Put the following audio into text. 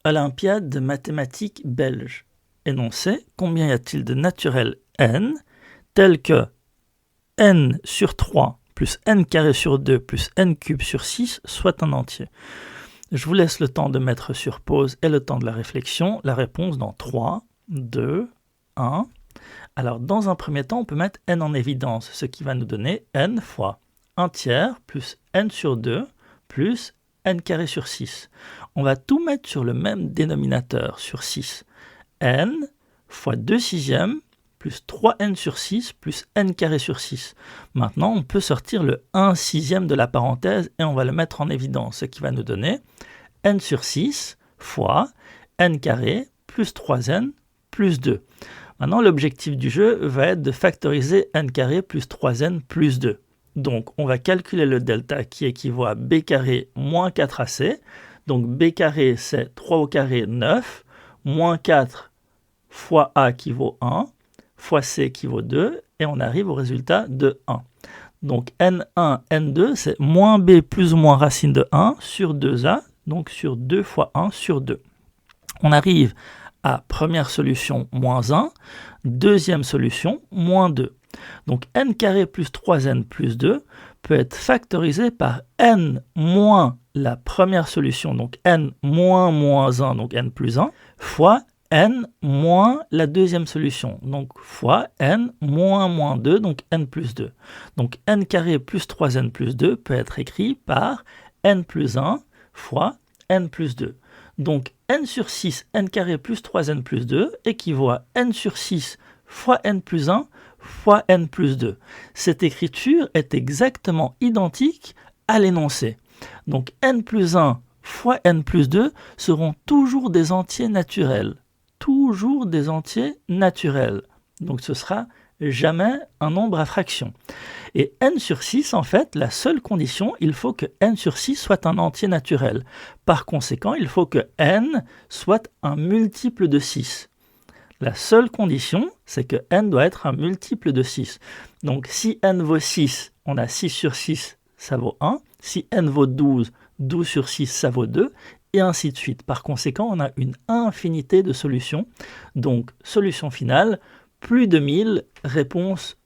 Olympiade de mathématiques belge. Énoncé, combien y a-t-il de naturels n, tels que n sur 3 plus n carré sur 2 plus n cube sur 6 soit un entier. Je vous laisse le temps de mettre sur pause et le temps de la réflexion. La réponse dans 3, 2, 1. Alors, dans un premier temps, on peut mettre n en évidence, ce qui va nous donner n fois 1 tiers plus n sur 2 plus n carré sur 6. On va tout mettre sur le même dénominateur, sur 6. n fois 2 sixièmes plus 3n sur 6 plus n carré sur 6. Maintenant, on peut sortir le 1 sixième de la parenthèse et on va le mettre en évidence, ce qui va nous donner n sur 6 fois n carré plus 3n plus 2. Maintenant, l'objectif du jeu va être de factoriser n carré plus 3n plus 2. Donc, on va calculer le delta qui équivaut à b carré moins 4ac. Donc, b carré, c'est 3 au carré, 9, moins 4 fois a qui vaut 1, fois c qui vaut 2, et on arrive au résultat de 1. Donc, n1, n2, c'est moins b plus ou moins racine de 1 sur 2a, donc sur 2 fois 1 sur 2. On arrive à première solution, moins 1, deuxième solution, moins 2. Donc n carré plus 3n plus 2 peut être factorisé par n moins la première solution, donc n moins moins 1, donc n plus 1, fois n moins la deuxième solution, donc fois n moins moins 2, donc n plus 2. Donc n carré plus 3n plus 2 peut être écrit par n plus 1 fois n plus 2. Donc n sur 6, n carré plus 3n plus 2 équivaut à n sur 6 fois n plus 1 fois n plus 2. Cette écriture est exactement identique à l'énoncé. Donc n plus 1 fois n plus 2 seront toujours des entiers naturels. Toujours des entiers naturels. Donc ce sera jamais un nombre à fraction. Et n sur 6, en fait, la seule condition, il faut que n sur 6 soit un entier naturel. Par conséquent, il faut que n soit un multiple de 6. La seule condition, c'est que n doit être un multiple de 6. Donc si n vaut 6, on a 6 sur 6, ça vaut 1. Si n vaut 12, 12 sur 6, ça vaut 2. Et ainsi de suite. Par conséquent, on a une infinité de solutions. Donc, solution finale, plus de 1000, réponse